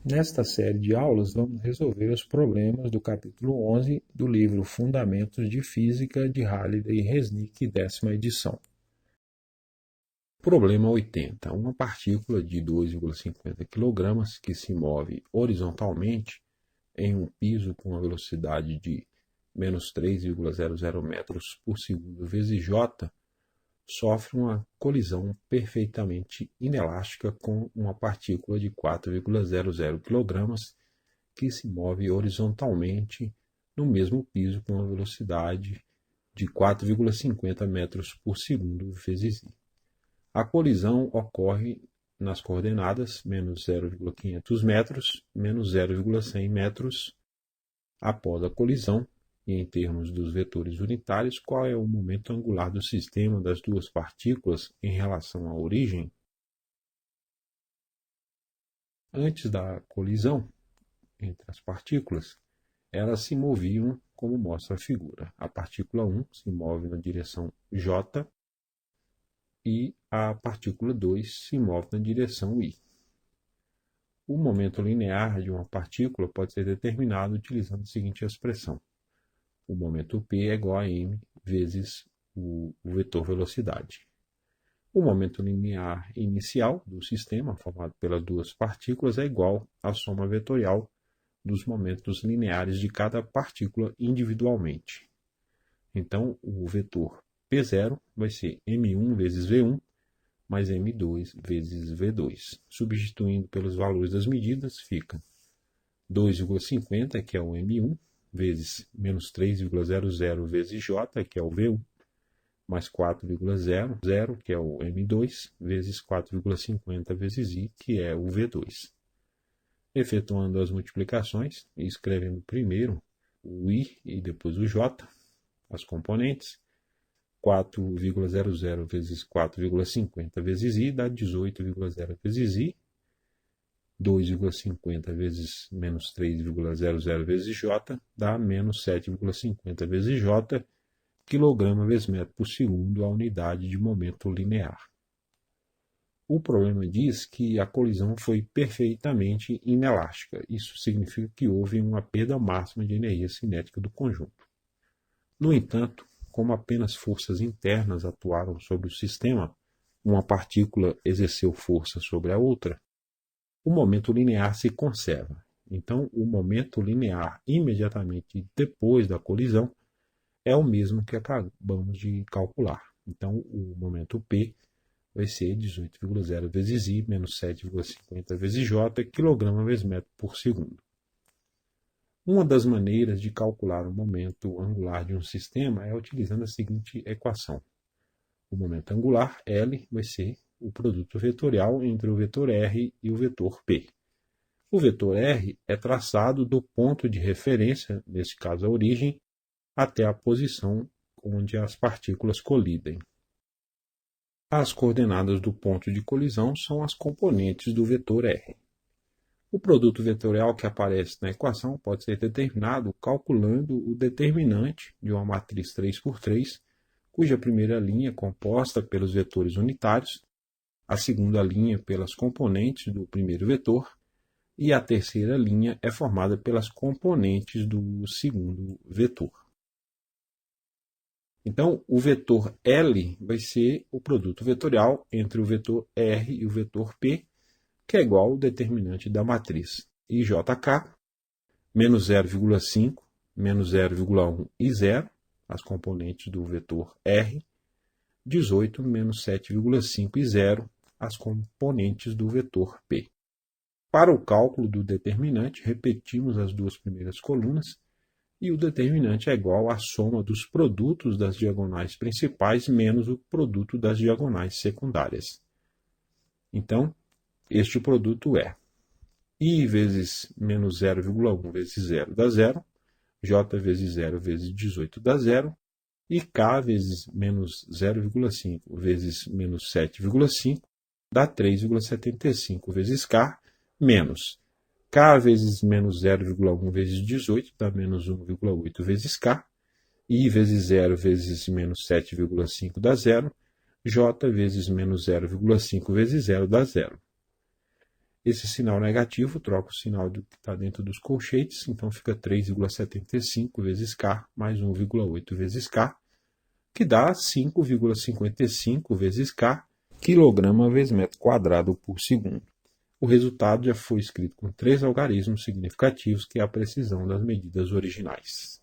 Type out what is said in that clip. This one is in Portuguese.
Nesta série de aulas, vamos resolver os problemas do capítulo 11 do livro Fundamentos de Física de Halliday e Resnick, 10ª edição. Problema 80. Uma partícula de 2,50 kg que se move horizontalmente em um piso com uma velocidade de menos 3,00 metros por segundo vezes j, sofre uma colisão perfeitamente inelástica com uma partícula de 4,00 kg que se move horizontalmente no mesmo piso com uma velocidade de 4,50 metros por segundo vezes i. A colisão ocorre nas coordenadas menos 0,500 metros, menos 0,100 metros. Após a colisão, e em termos dos vetores unitários, qual é o momento angular do sistema das duas partículas em relação à origem? Antes da colisão entre as partículas, elas se moviam como mostra a figura. A partícula 1 se move na direção J e a partícula 2 se move na direção I. O momento linear de uma partícula pode ser determinado utilizando a seguinte expressão. O momento P é igual a m vezes o vetor velocidade. O momento linear inicial do sistema, formado pelas duas partículas, é igual à soma vetorial dos momentos lineares de cada partícula individualmente. Então, o vetor P0 vai ser m1 vezes v1 mais m2 vezes v2. Substituindo pelos valores das medidas, fica 2,50, que é o m1, vezes menos 3,00 vezes j, que é o v1, mais 4,00, que é o m2, vezes 4,50 vezes i, que é o v2. Efetuando as multiplicações e escrevendo primeiro o i e depois o j, as componentes, 4,00 vezes 4,50 vezes i dá 18,0 vezes i, 2,50 vezes menos 3,00 vezes j dá menos 7,50 vezes j, quilograma vezes metro por segundo, a unidade de momento linear. O problema diz que a colisão foi perfeitamente inelástica. Isso significa que houve uma perda máxima de energia cinética do conjunto. No entanto, como apenas forças internas atuaram sobre o sistema, uma partícula exerceu força sobre a outra, o momento linear se conserva. Então, o momento linear imediatamente depois da colisão é o mesmo que acabamos de calcular. Então, o momento P vai ser 18,0 vezes I menos 7,50 vezes J, quilograma vezes metro por segundo. Uma das maneiras de calcular o momento angular de um sistema é utilizando a seguinte equação. O momento angular, L, vai ser o produto vetorial entre o vetor R e o vetor P. O vetor R é traçado do ponto de referência, nesse caso a origem, até a posição onde as partículas colidem. As coordenadas do ponto de colisão são as componentes do vetor R. O produto vetorial que aparece na equação pode ser determinado calculando o determinante de uma matriz 3x3, cuja primeira linha é composta pelos vetores unitários, a segunda linha pelas componentes do primeiro vetor e a terceira linha é formada pelas componentes do segundo vetor. Então, o vetor L vai ser o produto vetorial entre o vetor R e o vetor P, que é igual ao determinante da matriz IJK, menos 0,5, menos 0,1 e 0, as componentes do vetor R, 18 menos 7,5 e 0, as componentes do vetor P. Para o cálculo do determinante, repetimos as duas primeiras colunas, e o determinante é igual à soma dos produtos das diagonais principais menos o produto das diagonais secundárias. Então, este produto é I vezes menos 0,1 vezes 0 dá 0, J vezes 0 vezes 18 dá 0, e K vezes menos 0,5 vezes menos 7,5 dá 3,75 vezes K, menos K vezes menos 0,1 vezes 18 dá menos 1,8 vezes K, I vezes 0 vezes menos 7,5 dá 0, J vezes menos 0,5 vezes 0 dá 0. Esse sinal negativo troca o sinal que está dentro dos colchetes, então fica 3,75 vezes K mais 1,8 vezes K, que dá 5,55 vezes K, quilograma vezes metro quadrado por segundo. O resultado já foi escrito com 3 algarismos significativos, que é a precisão das medidas originais.